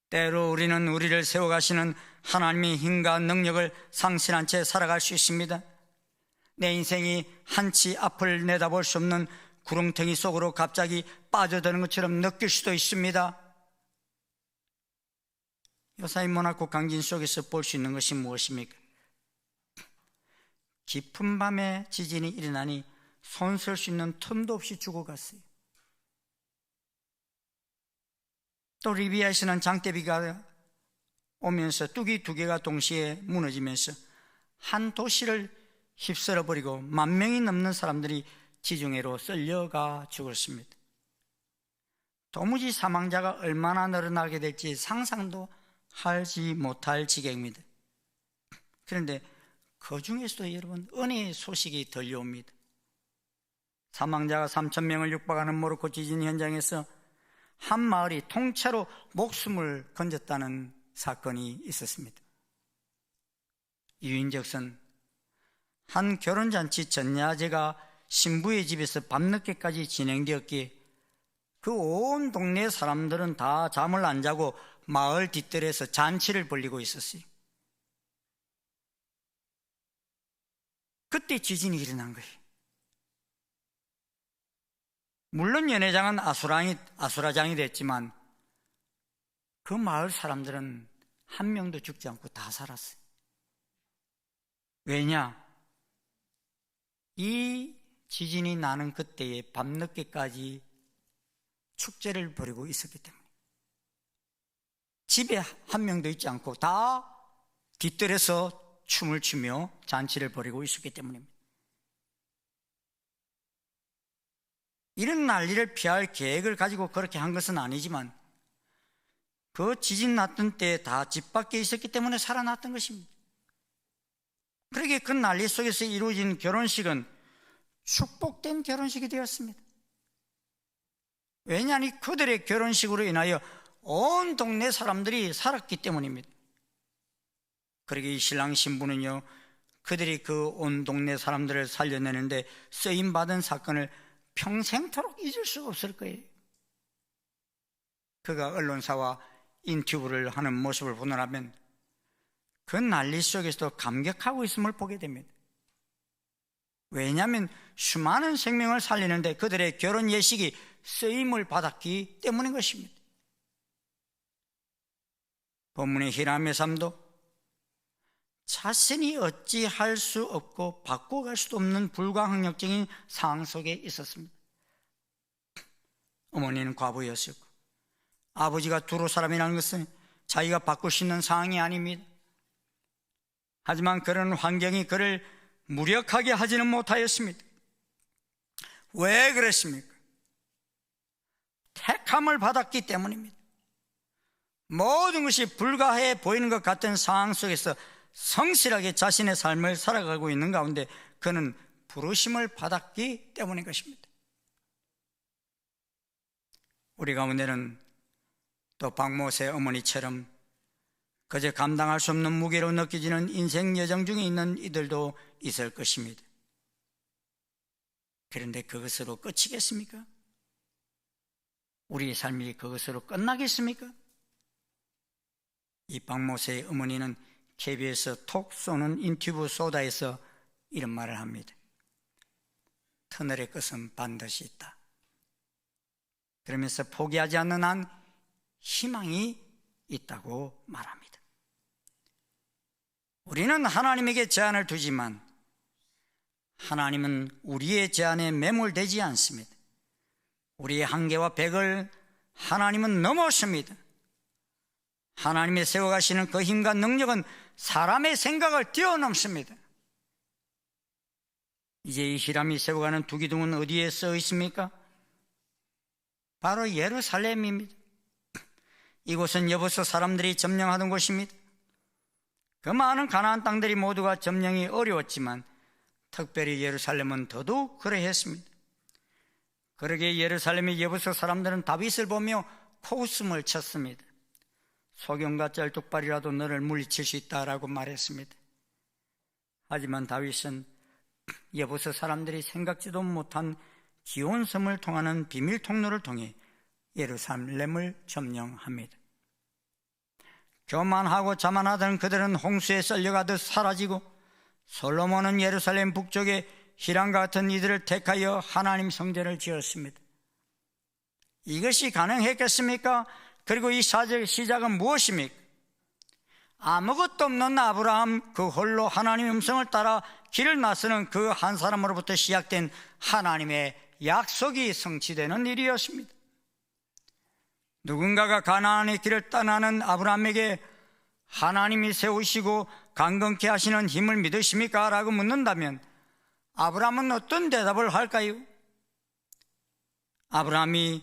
때로 우리는 우리를 세워가시는 하나님의 힘과 능력을 상실한 채 살아갈 수 있습니다. 내 인생이 한치 앞을 내다볼 수 없는 구렁텅이 속으로 갑자기 빠져드는 것처럼 느낄 수도 있습니다. 요사이 모나코 강진 속에서 볼 수 있는 것이 무엇입니까? 깊은 밤에 지진이 일어나니 손 쓸 수 있는 틈도 없이 죽어갔어요. 또 리비아에서는 장대비가 오면서 뚝이 두 개가 동시에 무너지면서 한 도시를 휩쓸어버리고 10,000명이 넘는 사람들이 지중해로 쓸려가 죽었습니다. 도무지 사망자가 얼마나 늘어나게 될지 상상도 하지 못할 지경입니다. 그런데 그 중에서도 여러분 은혜의 소식이 들려옵니다. 사망자가 3,000명을 육박하는 모로코 지진 현장에서 한 마을이 통째로 목숨을 건졌다는 사건이 있었습니다. 이유인즉슨 한 결혼잔치 전야제가 신부의 집에서 밤늦게까지 진행되었기에 그 온 동네 사람들은 다 잠을 안 자고 마을 뒷뜰에서 잔치를 벌이고 있었어요. 그때 지진이 일어난 거예요. 물론 연회장은 아수라장이 됐지만 그 마을 사람들은 한 명도 죽지 않고 다 살았어요. 왜냐? 이 지진이 나는 그때에 밤늦게까지 축제를 벌이고 있었기 때문에 집에 한 명도 있지 않고 다 뒷뜰에서 춤을 추며 잔치를 벌이고 있었기 때문입니다. 이런 난리를 피할 계획을 가지고 그렇게 한 것은 아니지만 그 지진 났던 때 다 집 밖에 있었기 때문에 살아났던 것입니다. 그러기에 그 난리 속에서 이루어진 결혼식은 축복된 결혼식이 되었습니다. 왜냐하니 그들의 결혼식으로 인하여 온 동네 사람들이 살았기 때문입니다. 그러기에 이 신랑 신부는요 그들이 그 온 동네 사람들을 살려내는데 쓰임받은 사건을 평생토록 잊을 수가 없을 거예요. 그가 언론사와 인터뷰를 하는 모습을 보느라면 그 난리 속에서도 감격하고 있음을 보게 됩니다. 왜냐하면 수많은 생명을 살리는데 그들의 결혼 예식이 쓰임을 받았기 때문인 것입니다. 본문의 히람의 삶도 자신이 어찌할 수 없고 바꿔갈 수도 없는 불가항력적인 상황 속에 있었습니다. 어머니는 과부였었고 아버지가 두로 사람이라는 것은 자기가 바꿀 수 있는 상황이 아닙니다. 하지만 그런 환경이 그를 무력하게 하지는 못하였습니다. 왜 그랬습니까? 택함을 받았기 때문입니다. 모든 것이 불가해 보이는 것 같은 상황 속에서 성실하게 자신의 삶을 살아가고 있는 가운데 그는 부르심을 받았기 때문인 것입니다. 우리 가운데는 또 박모세 어머니처럼 그저 감당할 수 없는 무게로 느껴지는 인생 여정 중에 있는 이들도 있을 것입니다. 그런데 그것으로 끝이겠습니까? 우리의 삶이 그것으로 끝나겠습니까? 이 박모세의 어머니는 KBS 톡 쏘는 인터뷰 소다에서 이런 말을 합니다. 터널의 끝은 반드시 있다. 그러면서 포기하지 않는 한 희망이 있다고 말합니다. 우리는 하나님에게 제한을 두지만 하나님은 우리의 제한에 매몰되지 않습니다. 우리의 한계와 벽을 하나님은 넘어섭니다. 하나님이 세워가시는 그 힘과 능력은 사람의 생각을 뛰어넘습니다. 이제 이 히람이 세워가는 두 기둥은 어디에 써 있습니까? 바로 예루살렘입니다. 이곳은 여보서 사람들이 점령하던 곳입니다. 그 많은 가나안 땅들이 모두가 점령이 어려웠지만 특별히 예루살렘은 더더욱 그러했습니다. 그러기에 예루살렘의 여보서 사람들은 다윗을 보며 코웃음을 쳤습니다. 소경과 쩔뚝발이라도 너를 물리칠 수 있다라고 말했습니다. 하지만 다윗은 여보서 사람들이 생각지도 못한 기온섬을 통하는 비밀 통로를 통해 예루살렘을 점령합니다. 교만하고 자만하던 그들은 홍수에 썰려가듯 사라지고 솔로몬은 예루살렘 북쪽에 히람과 같은 이들을 택하여 하나님 성전을 지었습니다. 이것이 가능했겠습니까? 그리고 이 시작은 무엇입니까? 아무것도 없는 아브라함 그 홀로 하나님의 음성을 따라 길을 나서는 그 한 사람으로부터 시작된 하나님의 약속이 성취되는 일이었습니다. 누군가가 가나안의 길을 떠나는 아브라함에게 하나님이 세우시고 강건케 하시는 힘을 믿으십니까? 라고 묻는다면 아브라함은 어떤 대답을 할까요? 아브라함이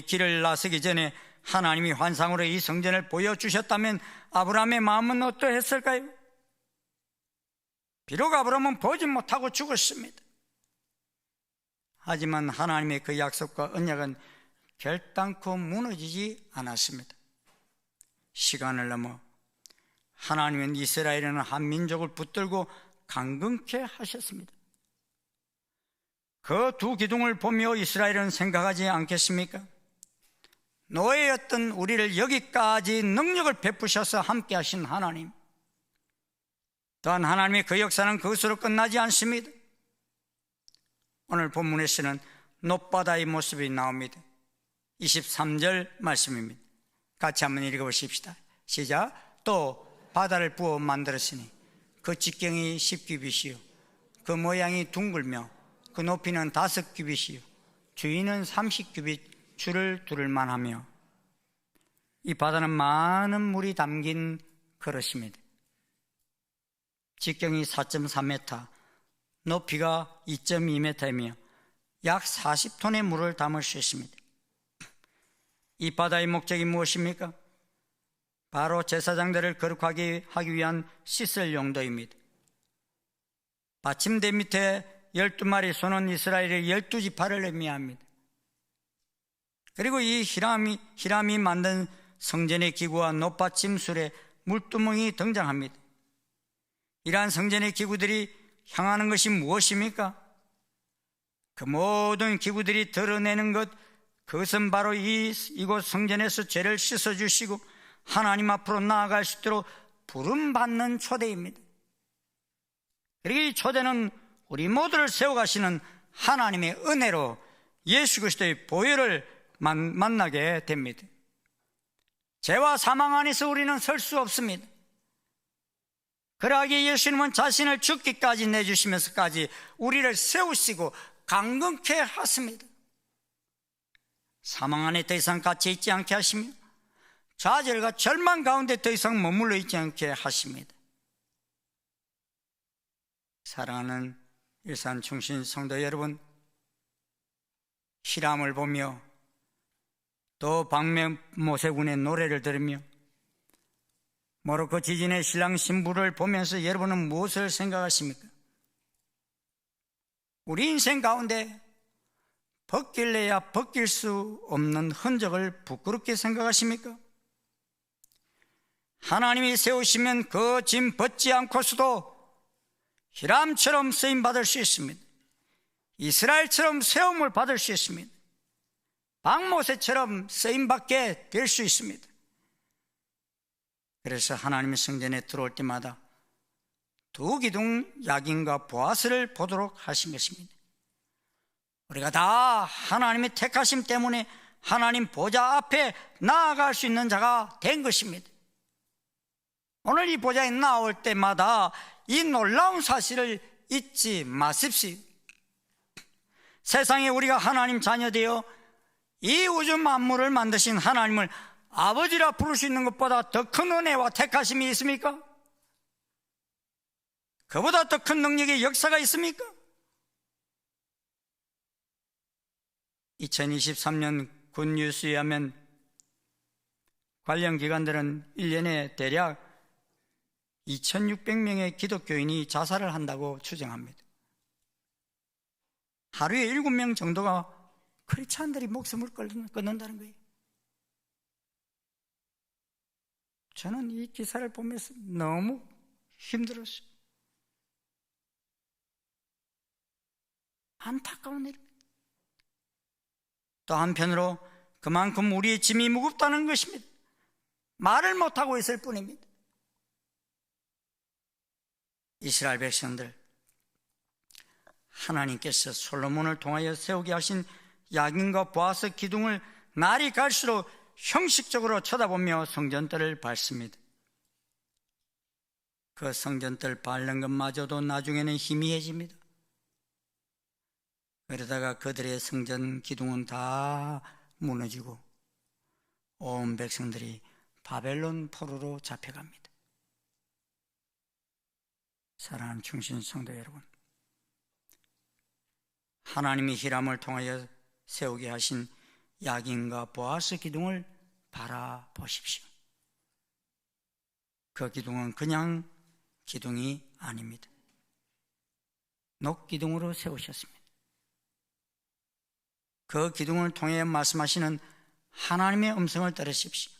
길을 나서기 전에 하나님이 환상으로 이 성전을 보여주셨다면 아브라함의 마음은 어떠했을까요? 비록 아브라함은 보지 못하고 죽었습니다. 하지만 하나님의 그 약속과 언약은 결단코 무너지지 않았습니다. 시간을 넘어 하나님은 이스라엘이라는 한 민족을 붙들고 강건케 하셨습니다. 그 두 기둥을 보며 이스라엘은 생각하지 않겠습니까? 노예였던 우리를 여기까지 능력을 베푸셔서 함께 하신 하나님, 또한 하나님의 그 역사는 그것으로 끝나지 않습니다. 오늘 본문에서는 놋바다의 모습이 나옵니다. 23절 말씀입니다. 같이 한번 읽어보십시다. 시작. 또 바다를 부어 만들었으니 그 직경이 10규빗이요 그 모양이 둥글며 그 높이는 5규빗이요 주위는 30규빗 줄을 두를 만하며. 이 바다는 많은 물이 담긴 그릇입니다. 직경이 4.3m, 높이가 2.2m이며 약 40톤의 물을 담을 수 있습니다. 이 바다의 목적이 무엇입니까? 바로 제사장들을 거룩하게 하기 위한 씻을 용도입니다. 받침대 밑에 12마리 소는 이스라엘의 12지파를 의미합니다. 그리고 이 히람이 만든 성전의 기구와 높받침술에 물두멍이 등장합니다. 이러한 성전의 기구들이 향하는 것이 무엇입니까? 그 모든 기구들이 드러내는 것, 그것은 바로 이곳 성전에서 죄를 씻어주시고 하나님 앞으로 나아갈 수 있도록 부름받는 초대입니다. 그리고 이 초대는 우리 모두를 세워가시는 하나님의 은혜로 예수 그리스도의 보혈을 만나게 됩니다. 죄와 사망 안에서 우리는 설 수 없습니다. 그러하기에 예수님은 자신을 죽기까지 내주시면서까지 우리를 세우시고 강건케 하십니다. 사망 안에 더 이상 갇혀 있지 않게 하시며 좌절과 절망 가운데 더 이상 머물러 있지 않게 하십니다. 사랑하는 일산 충신 성도 여러분, 히람을 보며 또 박모세군의 노래를 들으며 모로코 지진의 신랑 신부를 보면서 여러분은 무엇을 생각하십니까? 우리 인생 가운데 벗길래야 벗길 수 없는 흔적을 부끄럽게 생각하십니까? 하나님이 세우시면 그 짐 벗지 않고서도 히람처럼 쓰임받을 수 있습니다. 이스라엘처럼 세움을 받을 수 있습니다. 박모세처럼 쓰임받게 될 수 있습니다. 그래서 하나님의 성전에 들어올 때마다 두 기둥 야긴과 보아스를 보도록 하신 것입니다. 우리가 다 하나님의 택하심 때문에 하나님 보좌 앞에 나아갈 수 있는 자가 된 것입니다. 오늘 이 보좌에 나올 때마다 이 놀라운 사실을 잊지 마십시오. 세상에 우리가 하나님 자녀 되어 이 우주 만물을 만드신 하나님을 아버지라 부를 수 있는 것보다 더 큰 은혜와 택하심이 있습니까? 그보다 더 큰 능력의 역사가 있습니까? 2023년 굿뉴스에 하면 관련 기관들은 1년에 대략 2600명의 기독교인이 자살을 한다고 추정합니다. 하루에 7명 정도가 크리스찬들이 목숨을 끊는다는 거예요. 저는 이 기사를 보면서 너무 힘들었어요. 안타까운 일. 또 한편으로 그만큼 우리의 짐이 무겁다는 것입니다. 말을 못하고 있을 뿐입니다. 이스라엘 백성들, 하나님께서 솔로몬을 통하여 세우게 하신 야긴과 보아스 기둥을 날이 갈수록 형식적으로 쳐다보며 성전들을 밟습니다. 그 성전들 밟는 것마저도 나중에는 희미해집니다. 그러다가 그들의 성전 기둥은 다 무너지고 온 백성들이 바벨론 포로로 잡혀갑니다. 사랑하는 충신 성도 여러분, 하나님이 히람을 통하여 세우게 하신 야긴과 보아스 기둥을 바라보십시오. 그 기둥은 그냥 기둥이 아닙니다. 녹기둥으로 세우셨습니다. 그 기둥을 통해 말씀하시는 하나님의 음성을 들으십시오.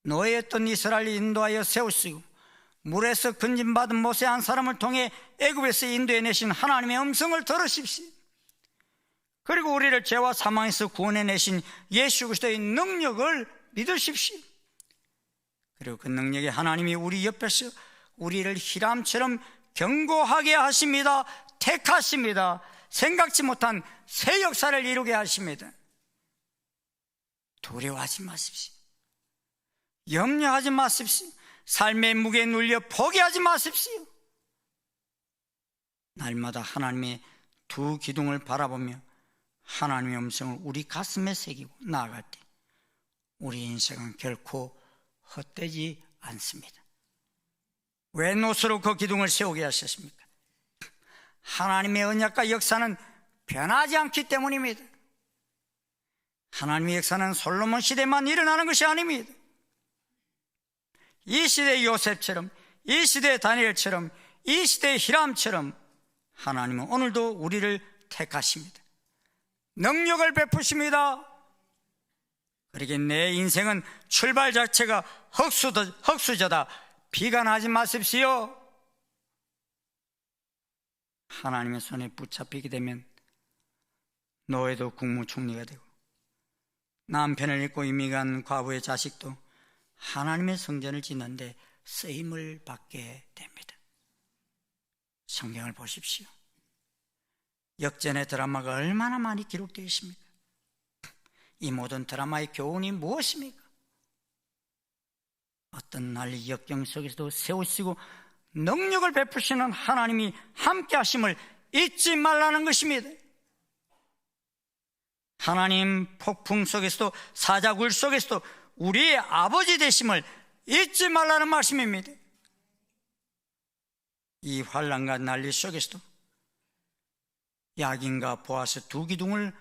노예였던 이스라엘을 인도하여 세우시고 물에서 건진받은 모세 한 사람을 통해 애굽에서 인도해내신 하나님의 음성을 들으십시오. 그리고 우리를 죄와 사망에서 구원해내신 예수 그리스도의 능력을 믿으십시오. 그리고 그 능력의 하나님이 우리 옆에서 우리를 히람처럼 견고하게 하십니다. 택하십니다. 생각지 못한 새 역사를 이루게 하십니다. 두려워하지 마십시오. 염려하지 마십시오. 삶의 무게에 눌려 포기하지 마십시오. 날마다 하나님의 두 기둥을 바라보며 하나님의 음성을 우리 가슴에 새기고 나아갈 때 우리 인생은 결코 헛되지 않습니다. 왜 노스로 그 기둥을 세우게 하셨습니까? 하나님의 언약과 역사는 변하지 않기 때문입니다. 하나님의 역사는 솔로몬 시대만 일어나는 것이 아닙니다. 이 시대의 요셉처럼, 이 시대의 다니엘처럼, 이 시대의 히람처럼 하나님은 오늘도 우리를 택하십니다. 능력을 베푸십니다. 그러기에 내 인생은 출발 자체가 흙수저다, 비관하지 마십시오. 하나님의 손에 붙잡히게 되면 노예도 국무총리가 되고, 남편을 잃고 이미 간 과부의 자식도 하나님의 성전을 짓는데 쓰임을 받게 됩니다. 성경을 보십시오. 역전의 드라마가 얼마나 많이 기록되어 있습니까? 이 모든 드라마의 교훈이 무엇입니까? 어떤 난리 역경 속에서도 세우시고 능력을 베푸시는 하나님이 함께 하심을 잊지 말라는 것입니다. 하나님 폭풍 속에서도 사자굴 속에서도 우리의 아버지 되심을 잊지 말라는 말씀입니다. 이 환난과 난리 속에서도 야긴과 보아스 두 기둥을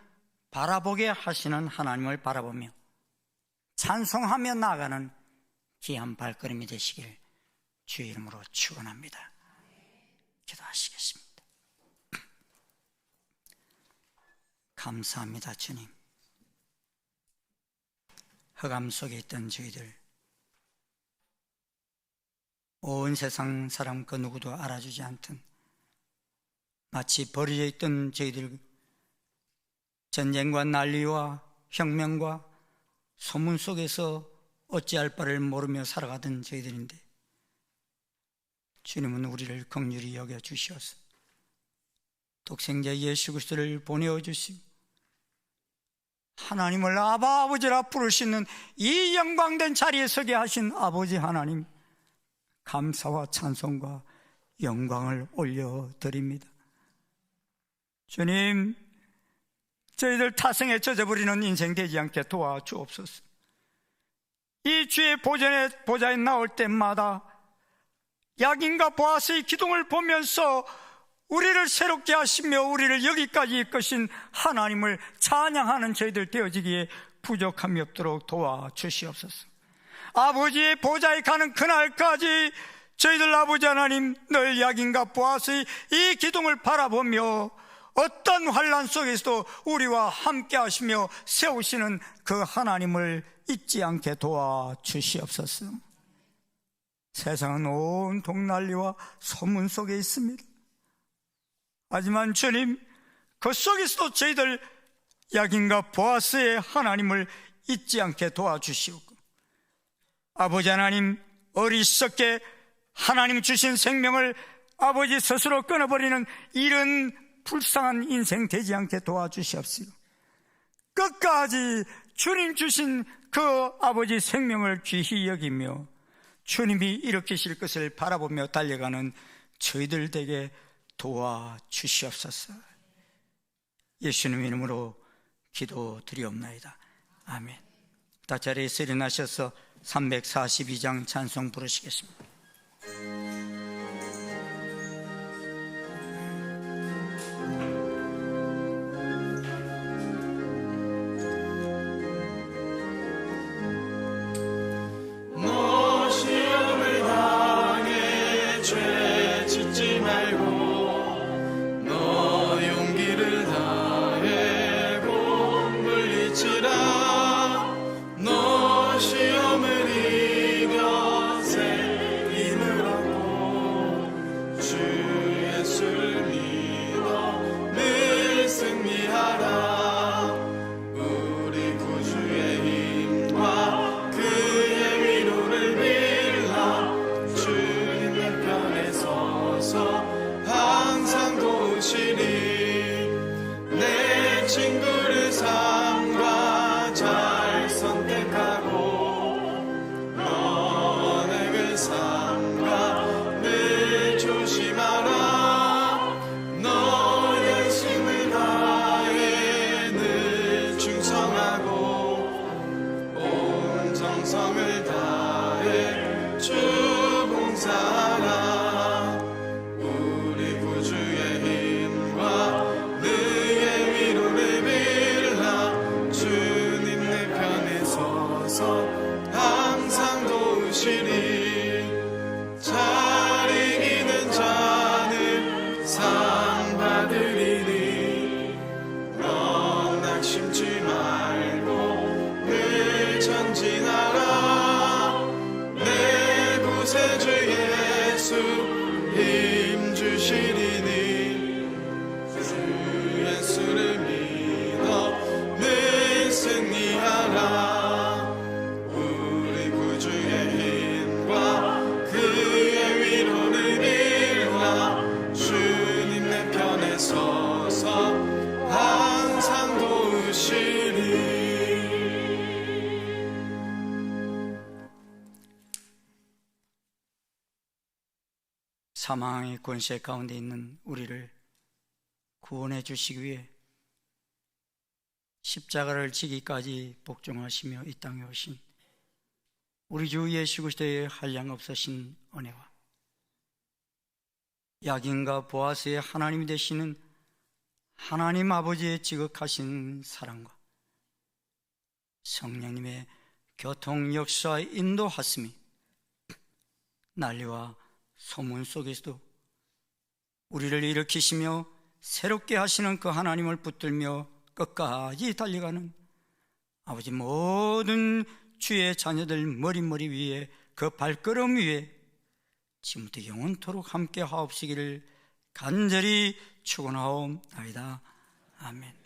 바라보게 하시는 하나님을 바라보며 찬송하며 나아가는 귀한 발걸음이 되시길 주의 이름으로 축원합니다. 기도하시겠습니다. 감사합니다. 주님, 흑암 속에 있던 저희들, 온 세상 사람 그 누구도 알아주지 않던 마치 버려져 있던 저희들, 전쟁과 난리와 혁명과 소문 속에서 어찌할 바를 모르며 살아가던 저희들인데, 주님은 우리를 긍휼히 여겨 주시어서 독생자 예수 그리스도를 보내어 주시고 하나님을 아버지라 부를 수 있는 이 영광된 자리에 서게 하신 아버지 하나님, 감사와 찬송과 영광을 올려드립니다. 주님, 저희들 타성에 젖어버리는 인생 되지 않게 도와주옵소서. 이 주의 보좌에 나올 때마다 야긴과 보아스의 기둥을 보면서 우리를 새롭게 하시며 우리를 여기까지 이끄신 하나님을 찬양하는 저희들 되어지기에 부족함이 없도록 도와주시옵소서. 아버지의 보좌에 가는 그날까지 저희들 아버지 하나님, 늘 야긴과 보아스의 이 기둥을 바라보며 어떤 환난 속에서도 우리와 함께 하시며 세우시는 그 하나님을 잊지 않게 도와주시옵소서. 세상은 온통 난리와 소문 속에 있습니다. 하지만 주님, 그 속에서도 저희들 야긴과 보아스의 하나님을 잊지 않게 도와주시옵고, 아버지 하나님, 어리석게 하나님 주신 생명을 아버지 스스로 끊어버리는 이런 불쌍한 인생 되지 않게 도와주시옵시고, 끝까지 주님 주신 그 아버지 생명을 귀히 여기며 주님이 일으키실 것을 바라보며 달려가는 저희들 되게 도와주시옵소서. 예수님 이름으로 기도드리옵나이다. 아멘. 다 자리에서 일어나셔서 342장 찬송 부르시겠습니다. 너 시험을 이겨 새 구세주 예수 힘 주시리니 주 예수를 믿어 늘 승리하라. 우리 구주의 힘과 그의 위로를 빌라. 주님 내 편에 서서 항상 도우시리. 사망의 권세 가운데 있는 우리를 구원해 주시기 위해 십자가를 지기까지 복종하시며 이 땅에 오신 우리 주 예수 그리스도의 한량없으신 은혜와 야긴과 보아스의 하나님이 되시는 하나님 아버지의 지극하신 사랑과 성령님의 교통 역사의 인도하심이 난리와 소문 속에서도 우리를 일으키시며 새롭게 하시는 그 하나님을 붙들며 끝까지 달려가는 아버지 모든 주의 자녀들 머리 위에 그 발걸음 위에 지금부터 영원토록 함께 하옵시기를 간절히 축원하옵나이다. 아멘.